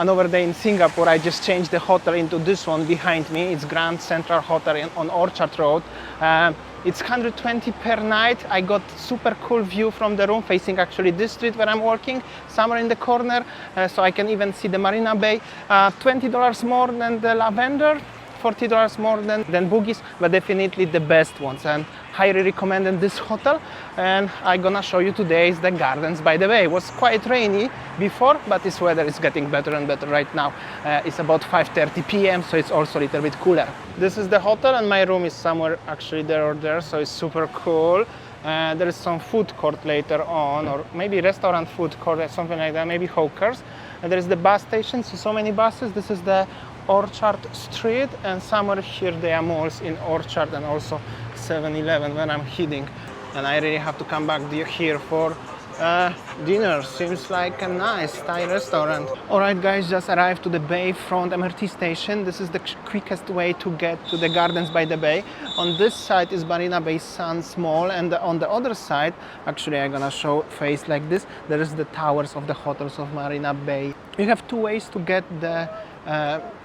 another day in Singapore, I just changed the hotel into this one behind me. It's Grand Central Hotel on Orchid Road. It's 120 per night. I got super cool view from the room, facing actually this street where I'm working, somewhere in the corner, so I can even see the Marina Bay. $20 more than the Lavender, $40 more than Boogies, but definitely the best ones, and highly recommended this hotel. And I'm gonna show you today is the Gardens by the Bay. It was quite rainy before, but this weather is getting better and better right now. It's about 5:30 p.m, so it's also a little bit cooler. This is the hotel, and my room is somewhere actually there or there, so it's super cool. There is some food court later on, or maybe restaurant food court or something like that, maybe hawkers. And there is the bus station, so many buses. This is the Orchard Street, and somewhere here there are malls in Orchard, and also 7-Eleven when I'm heading. And I really have to come back here for dinner. Seems like a nice Thai restaurant. Alright guys, just arrived to the Bayfront MRT station. This is the quickest way to get to the Gardens by the Bay. On this side is Marina Bay Sands Mall, and on the other side, actually I'm gonna show face like this, there is the towers of the hotels of Marina Bay. You have two ways to get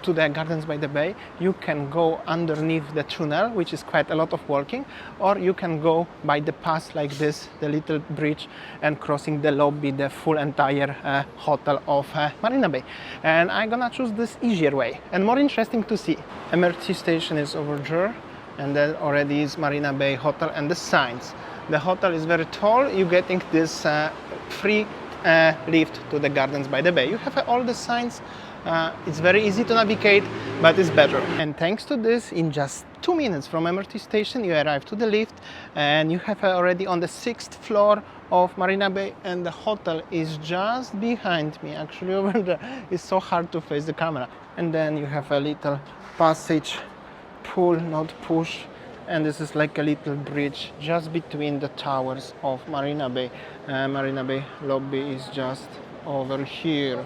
to the Gardens by the Bay. You can go underneath the tunnel, which is quite a lot of walking, or you can go by the pass like this, the little bridge, and crossing the lobby, the full entire hotel of Marina Bay. And I'm gonna choose this easier way and more interesting to see. MRT station is over there, and then already is Marina Bay Hotel and the signs. The hotel is very tall. You're getting this free lift to the Gardens by the Bay. You have all the signs. It's very easy to navigate, but it's better. And thanks to this, in just 2 minutes from MRT station, you arrive to the lift, and you have already on the 6th floor of Marina Bay, and the hotel is just behind me, actually over there. It's so hard to face the camera. And then you have a little passage, pull, not push, and this is like a little bridge just between the towers of Marina Bay. Marina Bay lobby is just over here.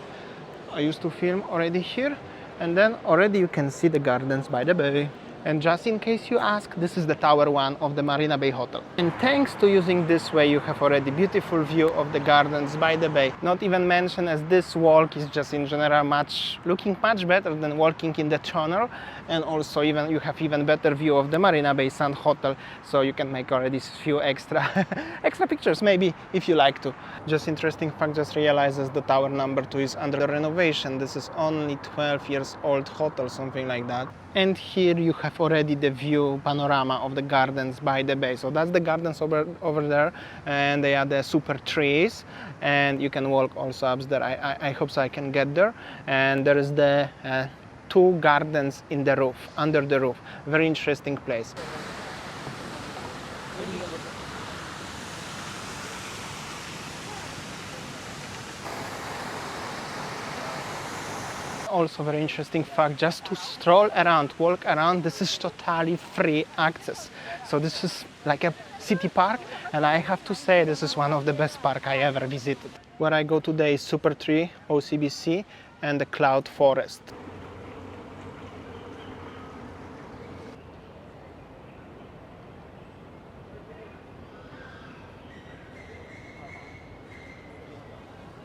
I used to film already here, and then already you can see the Gardens by the Bay. And just in case you ask, this is the Tower 1 of the Marina Bay Hotel. And thanks to using this way, you have already beautiful view of the Gardens by the Bay. Not even mention as this walk is just in general looking much better than walking in the tunnel. And also you have even better view of the Marina Bay Sand Hotel, so you can make already few extra pictures maybe if you like to. Just interesting fact, just realizes the tower number 2 is under renovation. This is only 12 years old hotel, something like that. And here you have already the view panorama of the Gardens by the Bay. So that's the gardens over there, and they are the super trees, and you can walk also up there. I hope so I can get there. And there is the 2 gardens in the roof, under the roof. Very interesting place. Also very interesting fact, just to stroll around, walk around, this is totally free access. So this is like a city park, and I have to say this is one of the best park I ever visited. Where I go today is Super Tree, OCBC, and the Cloud Forest.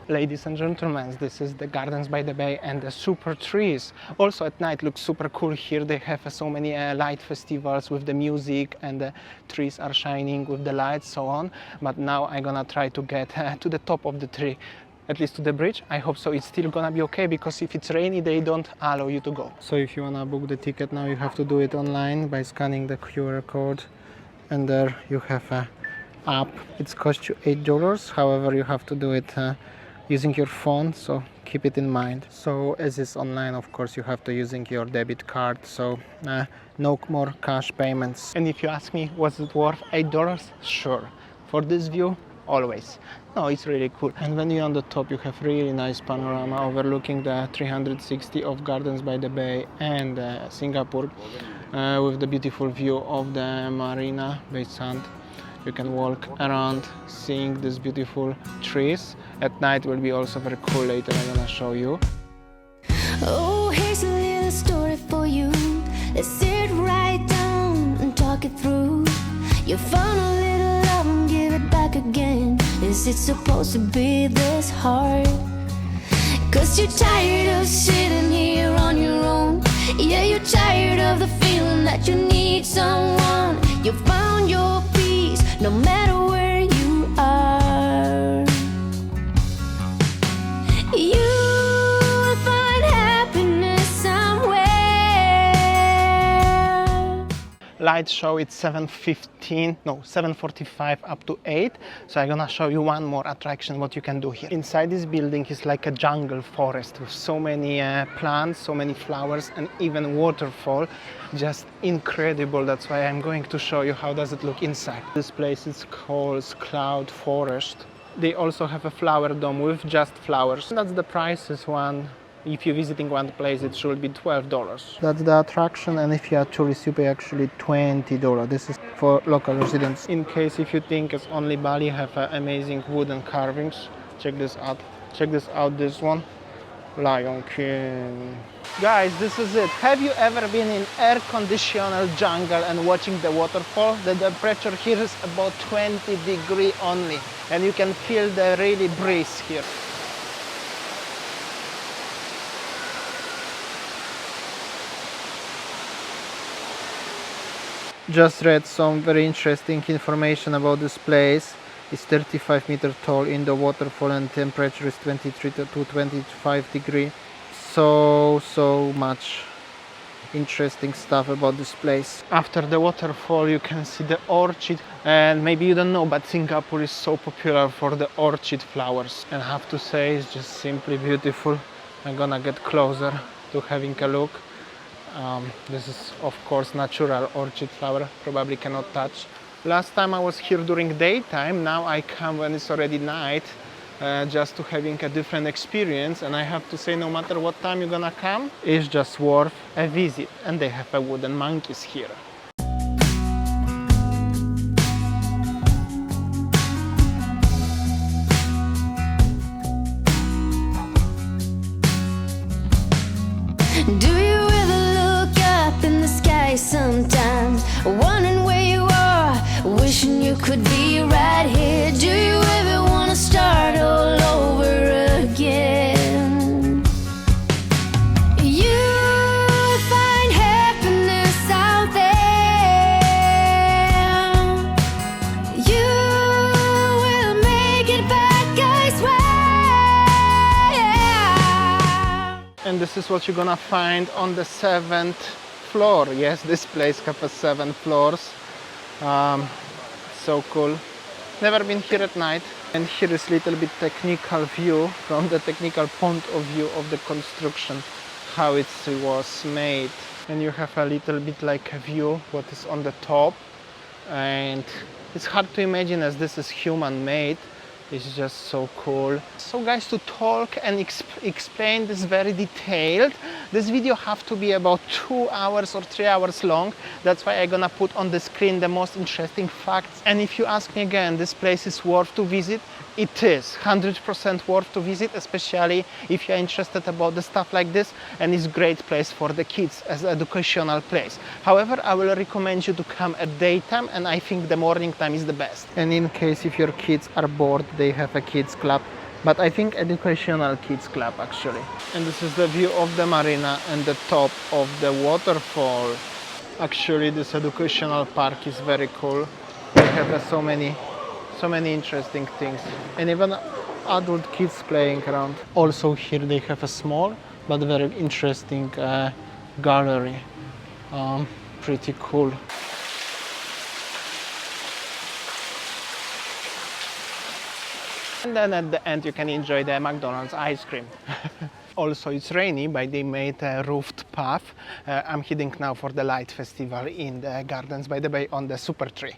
Ladies and gentlemen, this is the Gardens by the Bay and the super trees. Also at night looks super cool here. They have so many light festivals with the music, and the trees are shining with the lights, so on. But now I'm gonna try to get to the top of the tree, at least to the bridge. I hope so it's still gonna be okay, because if it's rainy they don't allow you to go. So if you wanna book the ticket now, you have to do it online by scanning the QR code, and there you have a app. It's cost you $8. However, you have to do it using your phone, so keep it in mind. So as is online, of course you have to using your debit card, so no more cash payments. And if you ask me, was it worth $8? Sure. For this view, always. No, it's really cool. And when you're on the top, you have really nice panorama overlooking the 360 of Gardens by the Bay and Singapore, with the beautiful view of the Marina Bay Sand. You can walk around seeing these beautiful trees. At night will be also very cool. Later I'm gonna show you. Oh, here's a little story for you. Let's sit right down and talk it through. You found a little love and give it back again. Is it supposed to be this hard? 'Cause you're tired of sitting here on your own. Yeah, you're tired of the feeling that you need someone. You found your peace no matter where you are. You'll find happiness somewhere. Light show, it's 7:45 up to 8. So I'm gonna show you one more attraction what you can do here. Inside this building is like a jungle forest with so many plants, so many flowers, and even waterfall. Just incredible. That's why I'm going to show you how does it look inside. This place is called Cloud Forest. They also have a flower dome with just flowers. That's the prices one. If you're visiting one place, it should be $12. That's the attraction, and if you are a tourist, you pay actually $20. This is for local residents. In case if you think it's only Bali, have amazing wooden carvings. Check this out. Check this out. This one, Lion King. Guys, this is it. Have you ever been in air-conditioned jungle and watching the waterfall? The temperature here is about 20 degrees only, and you can feel the really breeze here. Just read some very interesting information about this place. It's 35 meters tall in the waterfall, and temperature is 23 to 25 degrees. So much interesting stuff about this place. After the waterfall you can see the orchid, and maybe you don't know, but Singapore is so popular for the orchid flowers, and I have to say it's just simply beautiful. I'm gonna get closer to having a look. This is of course natural orchid flower, probably cannot touch. Last time I was here during daytime, now I come when it's already night, just to having a different experience. And I have to say, no matter what time you're gonna come, it's just worth a visit. And they have a wooden monkeys here. Do you ever look up in the sky sometimes, wondering where you are, wishing you could be right here? Do you ever want to start all over again? You'll find happiness out there. You will make it back, I swear. And this is what you're gonna find on the 7th floor. Yes, this place has 7 floors. So cool. Never been here at night. And here is little bit technical view from the technical point of view of the construction, how it was made. And you have a little bit like a view what is on the top. And it's hard to imagine as this is human made. It's just so cool. So guys, to talk and explain this very detailed, this video have to be about 2 hours or 3 hours long. That's why I'm gonna put on the screen the most interesting facts. And if you ask me again, this place is worth to visit. It is 100% worth to visit, especially if you're interested about the stuff like this, and it's a great place for the kids as an educational place. However, I will recommend you to come at daytime, and I think the morning time is the best. And in case if your kids are bored, they have a kids club, but I think educational kids club actually. And this is the view of the marina and the top of the waterfall. Actually, this educational park is very cool. They have so many interesting things, and even adult kids playing around. Also here they have a small but very interesting gallery. Pretty cool. And then at the end you can enjoy the McDonald's ice cream. Also it's rainy, but they made a roofed path. I'm heading now for the light festival in the Gardens by the Bay on the Super Tree.